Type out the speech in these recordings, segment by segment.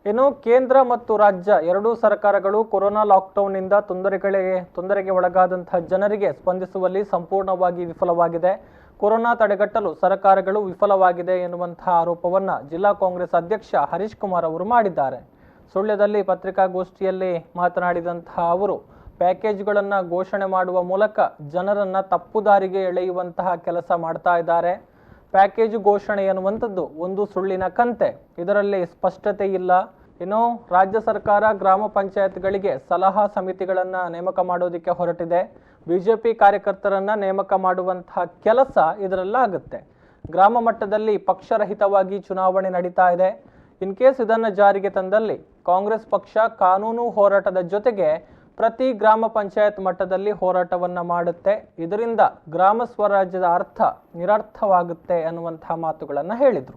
ಇನ್ನು ಕೇಂದ್ರ ಮತ್ತು ರಾಜ್ಯ ಎರಡೂ ಸರ್ಕಾರಗಳು ಕೊರೋನಾ ಲಾಕ್ಡೌನ್ನಿಂದ ತೊಂದರೆಗೆ ಒಳಗಾದಂತಹ ಜನರಿಗೆ ಸ್ಪಂದಿಸುವಲ್ಲಿ ಸಂಪೂರ್ಣವಾಗಿ ವಿಫಲವಾಗಿದೆ. ಕೊರೋನಾ ತಡೆಗಟ್ಟಲು ಸರ್ಕಾರಗಳು ವಿಫಲವಾಗಿದೆ ಎನ್ನುವಂತಹ ಆರೋಪವನ್ನು ಜಿಲ್ಲಾ ಕಾಂಗ್ರೆಸ್ ಅಧ್ಯಕ್ಷ ಹರೀಶ್ ಕುಮಾರ್ ಅವರು ಮಾಡಿದ್ದಾರೆ. ಸುಳ್ಯದಲ್ಲಿ ಪತ್ರಿಕಾಗೋಷ್ಠಿಯಲ್ಲಿ ಮಾತನಾಡಿದಂತಹ ಅವರು ಪ್ಯಾಕೇಜ್ಗಳನ್ನು ಘೋಷಣೆ ಮಾಡುವ ಮೂಲಕ ಜನರನ್ನು ತಪ್ಪುದಾರಿಗೆ ಎಳೆಯುವಂತಹ ಕೆಲಸ ಮಾಡ್ತಾ ಇದ್ದಾರೆ. ಪ್ಯಾಕೇಜ್ ಘೋಷಣೆ ಎನ್ನುವಂಥದ್ದು ಒಂದು ಸುಳ್ಳಿನ ಕಂತೆ, ಇದರಲ್ಲಿ ಸ್ಪಷ್ಟತೆ ಇಲ್ಲ. ಇನ್ನು ರಾಜ್ಯ ಸರ್ಕಾರ ಗ್ರಾಮ ಪಂಚಾಯತ್ಗಳಿಗೆ ಸಲಹಾ ಸಮಿತಿಗಳನ್ನು ನೇಮಕ ಮಾಡೋದಕ್ಕೆ ಹೊರಟಿದೆ. ಬಿಜೆಪಿ ಕಾರ್ಯಕರ್ತರನ್ನು ನೇಮಕ ಮಾಡುವಂತಹ ಕೆಲಸ ಇದರಲ್ಲಾಗುತ್ತೆ. ಗ್ರಾಮ ಮಟ್ಟದಲ್ಲಿ ಪಕ್ಷರಹಿತವಾಗಿ ಚುನಾವಣೆ ನಡೀತಾ ಇದೆ. ಇನ್ ಕೇಸ್ ಇದನ್ನು ಜಾರಿಗೆ ತಂದಲ್ಲಿ ಕಾಂಗ್ರೆಸ್ ಪಕ್ಷ ಕಾನೂನು ಹೋರಾಟದ ಜೊತೆಗೆ ಪ್ರತಿ ಗ್ರಾಮ ಪಂಚಾಯತ್ ಮಟ್ಟದಲ್ಲಿ ಹೋರಾಟವನ್ನು ಮಾಡುತ್ತೆ. ಇದರಿಂದ ಗ್ರಾಮ ಸ್ವರಾಜ್ಯದ ಅರ್ಥ ನಿರರ್ಥವಾಗುತ್ತೆ ಅನ್ನುವಂತಹ ಮಾತುಗಳನ್ನು ಹೇಳಿದರು.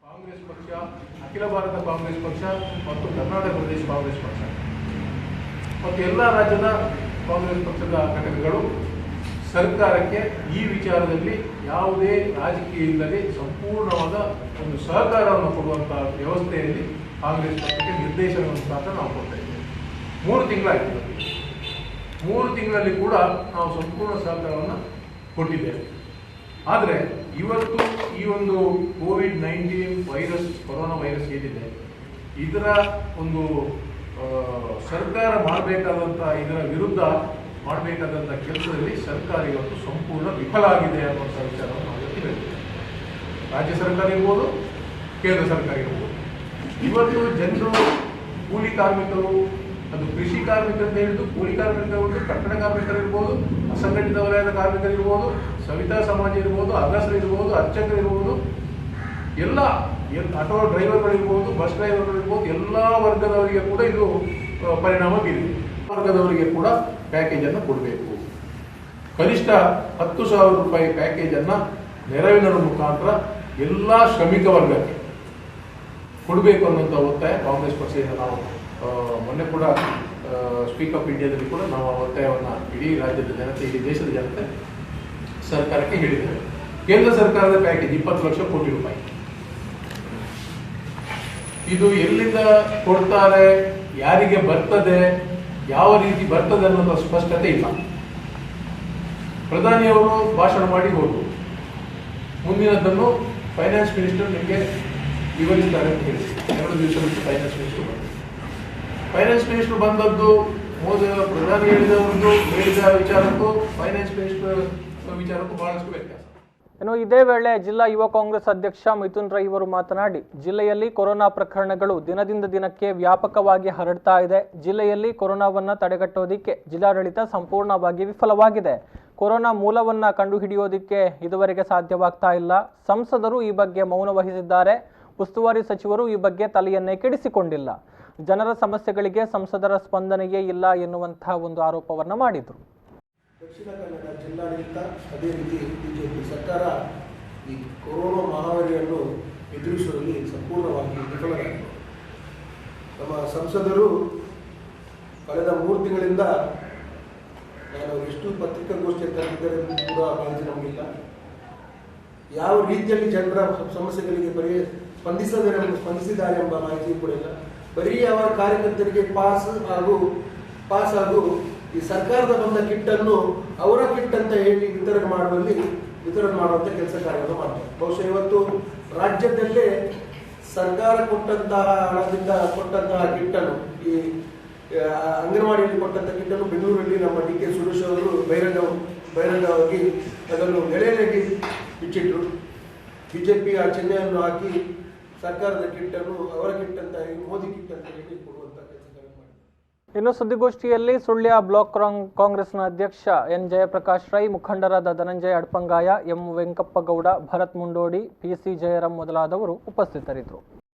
ಕಾಂಗ್ರೆಸ್ ಪಕ್ಷ, ಅಖಿಲ ಭಾರತ ಕಾಂಗ್ರೆಸ್ ಪಕ್ಷ ಮತ್ತು ಕರ್ನಾಟಕ ಪ್ರದೇಶ ಕಾಂಗ್ರೆಸ್ ಪಕ್ಷ ಮತ್ತು ಎಲ್ಲ ರಾಜ್ಯದ ಕಾಂಗ್ರೆಸ್ ಪಕ್ಷದ ಘಟಕಗಳು ಸರ್ಕಾರಕ್ಕೆ ಈ ವಿಚಾರದಲ್ಲಿ ಯಾವುದೇ ರಾಜಕೀಯ ಇಲ್ಲದೆ ಸಂಪೂರ್ಣವಾದ ಒಂದು ಸಹಕಾರವನ್ನು ಕೊಡುವಂತಹ ವ್ಯವಸ್ಥೆಯಲ್ಲಿ ಕಾಂಗ್ರೆಸ್ ಪಕ್ಷಕ್ಕೆ ನಿರ್ದೇಶನವನ್ನು ಸಹ ನಾವು ಕೊಡ್ತಾ ಇದ್ದೇವೆ. 3 ತಿಂಗಳಾಯಿತು. 3 ತಿಂಗಳಲ್ಲಿ ಕೂಡ ನಾವು ಸಂಪೂರ್ಣ ಸಹಕಾರವನ್ನು ಕೊಟ್ಟಿದ್ದೇವೆ. ಆದರೆ ಇವತ್ತು ಈ ಒಂದು ಕೋವಿಡ್-19 ಕೊರೋನಾ ವೈರಸ್ ಏನಿದೆ, ಇದರ ಒಂದು ಸರ್ಕಾರ ಮಾಡಬೇಕಾದಂಥ ಇದರ ವಿರುದ್ಧ ಮಾಡಬೇಕಾದಂಥ ಕೆಲಸದಲ್ಲಿ ಸರ್ಕಾರ ಇವತ್ತು ಸಂಪೂರ್ಣ ವಿಫಲ ಆಗಿದೆ ಅನ್ನುವಂಥ ವಿಚಾರವನ್ನು ನಾವು ಇವತ್ತು ಹೇಳ್ತೇವೆ. ರಾಜ್ಯ ಸರ್ಕಾರ ಇರ್ಬೋದು, ಕೇಂದ್ರ ಸರ್ಕಾರ ಇರ್ಬೋದು. ಇವತ್ತು ಜನರು ಕೂಲಿ ಕಾರ್ಮಿಕರು, ಅದು ಕೃಷಿ ಕಾರ್ಮಿಕರಿಂದ ಹಿಡಿದು ಕೂಲಿ ಕಾರ್ಮಿಕರು, ಕಟ್ಟಡ ಕಾರ್ಮಿಕರಿರ್ಬೋದು, ಅಸಂಘಟಿತ ವಲಯದ ಕಾರ್ಮಿಕರಿರ್ಬೋದು, ಸವಿತಾ ಸಮಾಜ ಇರ್ಬೋದು, ಅಗಸರು ಇರ್ಬೋದು, ಅರ್ಚಕರು ಇರ್ಬೋದು, ಎಲ್ಲ ಆಟೋ ಡ್ರೈವರ್ಗಳಿರ್ಬೋದು, ಬಸ್ ಡ್ರೈವರ್ಗಳಿರ್ಬೋದು, ಎಲ್ಲ ವರ್ಗದವರಿಗೆ ಕೂಡ ಇದು ಪರಿಣಾಮ ಬೀರಿದೆ. ವರ್ಗದವರಿಗೆ ಕೂಡ ಪ್ಯಾಕೇಜನ್ನು ಕೊಡಬೇಕು. ಕನಿಷ್ಠ 10,000 ರೂಪಾಯಿ ಪ್ಯಾಕೇಜನ್ನು ನೆರವಿನ ಮುಖಾಂತರ ಎಲ್ಲ ಶ್ರಮಿಕ ವರ್ಗಕ್ಕೆ ಕೊಡಬೇಕು ಅನ್ನುವಂಥ ಒತ್ತಾಯ ಕಾಂಗ್ರೆಸ್ ಪಕ್ಷದಿಂದ ನಾವು ಮೊನ್ನೆ ಕೂಡ ಸ್ಪೀಕ್ ಆಫ್ ಇಂಡಿಯಾದಲ್ಲಿ ಕೂಡ ನಾವು ಒತ್ತಾಯವನ್ನು ಇಡೀ ರಾಜ್ಯದ ಜನತೆ, ಇಡೀ ದೇಶದ ಜನತೆ ಸರ್ಕಾರಕ್ಕೆ ಹೇಳಿದ್ದೇವೆ. ಕೇಂದ್ರ ಸರ್ಕಾರದ ಪ್ಯಾಕೇಜ್ 20 ಲಕ್ಷ ಕೋಟಿ ರೂಪಾಯಿ. ಇದು ಎಲ್ಲಿಂದ ಕೊಡ್ತಾರೆ, ಯಾರಿಗೆ ಬರ್ತದೆ, ಯಾವ ರೀತಿ ಬರ್ತದೆ ಅನ್ನೋದು ಸ್ಪಷ್ಟತೆ ಇಲ್ಲ. ಪ್ರಧಾನಿಯವರು ಭಾಷಣ ಮಾಡಿ ಹೋದರು, ಮುಂದಿನದನ್ನು ಫೈನಾನ್ಸ್ ಮಿನಿಸ್ಟರ್ ನಿಮಗೆ ವಿವರಿಸ್ತಾರೆ ಅಂತ ಹೇಳಿ 2 ದಿವಸ ಬಿಟ್ಟು ಫೈನಾನ್ಸ್ ಮಿನಿಸ್ಟರ್ ಬಂದದ್ದು, ಪ್ರಧಾನಿ ಹೇಳಿದ ವಿಚಾರಕ್ಕೂ ಫೈನಾನ್ಸ್ ಮಿನಿಸ್ಟರ್ ವಿಚಾರಕ್ಕೂ ಬಹಳಷ್ಟು ವ್ಯತ್ಯಾಸ. ಇನ್ನು ಇದೇ ವೇಳೆ ಜಿಲ್ಲಾ ಯುವ ಕಾಂಗ್ರೆಸ್ ಅಧ್ಯಕ್ಷ ಮಿಥುನ್ ರೈ ಅವರು ಮಾತನಾಡಿ, ಜಿಲ್ಲೆಯಲ್ಲಿ ಕೊರೋನಾ ಪ್ರಕರಣಗಳು ದಿನದಿಂದ ದಿನಕ್ಕೆ ವ್ಯಾಪಕವಾಗಿ ಹರಡ್ತಾ ಇದೆ. ಜಿಲ್ಲೆಯಲ್ಲಿ ಕೊರೋನಾವನ್ನು ತಡೆಗಟ್ಟೋದಿಕ್ಕೆ ಜಿಲ್ಲಾಡಳಿತ ಸಂಪೂರ್ಣವಾಗಿ ವಿಫಲವಾಗಿದೆ. ಕೊರೋನಾ ಮೂಲವನ್ನು ಕಂಡುಹಿಡಿಯೋದಿಕ್ಕೆ ಇದುವರೆಗೆ ಸಾಧ್ಯವಾಗ್ತಾ ಇಲ್ಲ. ಸಂಸದರು ಈ ಬಗ್ಗೆ ಮೌನ ವಹಿಸಿದ್ದಾರೆ. ಉಸ್ತುವಾರಿ ಸಚಿವರು ಈ ಬಗ್ಗೆ ತಲೆಯನ್ನೇ ಕೆಡಿಸಿಕೊಂಡಿಲ್ಲ. ಜನರ ಸಮಸ್ಯೆಗಳಿಗೆ ಸಂಸದರ ಸ್ಪಂದನೆಯೇ ಇಲ್ಲ ಎನ್ನುವಂತಹ ಒಂದು ಆರೋಪವನ್ನು ಮಾಡಿದರು. ದಕ್ಷಿಣ ಕನ್ನಡ ಜಿಲ್ಲಾಡಳಿತ, ಅದೇ ರೀತಿ ಬಿಜೆಪಿ ಸರ್ಕಾರ ಈ ಕೊರೋನಾ ಮಹಾಮಾರಿಯನ್ನು ಎದುರಿಸುವಲ್ಲಿ ಸಂಪೂರ್ಣವಾಗಿ ವಿಫಲರಾಗಿದೆ. ನಮ್ಮ ಸಂಸದರು ಕಳೆದ 3 ತಿಂಗಳಿಂದ ನಾನು ಎಷ್ಟು ಪತ್ರಿಕಾಗೋಷ್ಠಿ ತಂದಿದ್ದಾರೆ ಕೂಡ ಮಾಹಿತಿ ನಮಗಿಲ್ಲ. ಯಾವ ರೀತಿಯಲ್ಲಿ ಜನರ ಸಮಸ್ಯೆಗಳಿಗೆ ಸ್ಪಂದಿಸಿದ್ದಾರೆ ಎಂಬ ಮಾಹಿತಿ ಕೂಡ ಇಲ್ಲ. ಬರೀ ಅವರ ಕಾರ್ಯಕರ್ತರಿಗೆ ಪಾಸ್ ಹಾಗೂ ಈ ಸರ್ಕಾರದ ಬಂದ ಕಿಟ್ಟನ್ನು ಅವರ ಕಿಟ್ ಅಂತ ಹೇಳಿ ವಿತರಣೆ ಮಾಡುವಂಥ ಕೆಲಸ ಕಾರ್ಯವನ್ನು ಮಾಡ್ತಾರೆ. ಬಹುಶಃ ಇವತ್ತು ರಾಜ್ಯದಲ್ಲೇ ಸರ್ಕಾರ ಕೊಟ್ಟಂತಹ ಹಣದಿಂದ ಕೊಟ್ಟಂತಹ ಕಿಟ್ಟನ್ನು, ಈ ಅಂಗನವಾಡಿಯಲ್ಲಿ ಕೊಟ್ಟಂತಹ ಕಿಟ್ಟನ್ನು ಬೆಂಗಳೂರಲ್ಲಿ ನಮ್ಮ ಡಿ ಕೆ ಸುರೇಶ್ ಅವರು ಬಹಿರಂಗವಾಗಿ ಅದನ್ನು ಎಳೆಯಾಗಿ ಬಿಚ್ಚಿಟ್ರು. ಬಿಜೆಪಿ ಆ ಚಿಹ್ನೆಯನ್ನು ಹಾಕಿ ಸರ್ಕಾರದ ಕಿಟ್ಟನ್ನು ಅವರ ಕಿಟ್ ಅಂತ ಮೋದಿ ಕಿಟ್ ಅಂತ ಹೇಳಿ ಕೊಡುವಂಥ ಕೆಲಸ ಕಾರ್ಯ ಮಾಡಿದ್ದಾರೆ. ಇನ್ನು ಸುದ್ದಿಗೋಷ್ಠಿಯಲ್ಲಿ ಸುಳ್ಯ ಬ್ಲಾಕ್ ಕಾಂಗ್ರೆಸ್ನ ಅಧ್ಯಕ್ಷ ಎನ್ ಜಯಪ್ರಕಾಶ್ ರೈ, ಮುಖಂಡರಾದ ಧನಂಜಯ ಅಡ್ಪಂಗಾಯ, ಎಂ ವೆಂಕಪ್ಪಗೌಡ, ಭರತ್ ಮುಂಡೋಡಿ, ಪಿಸಿ ಜಯರಾಮ್ ಮೊದಲಾದವರು ಉಪಸ್ಥಿತರಿದ್ದರು.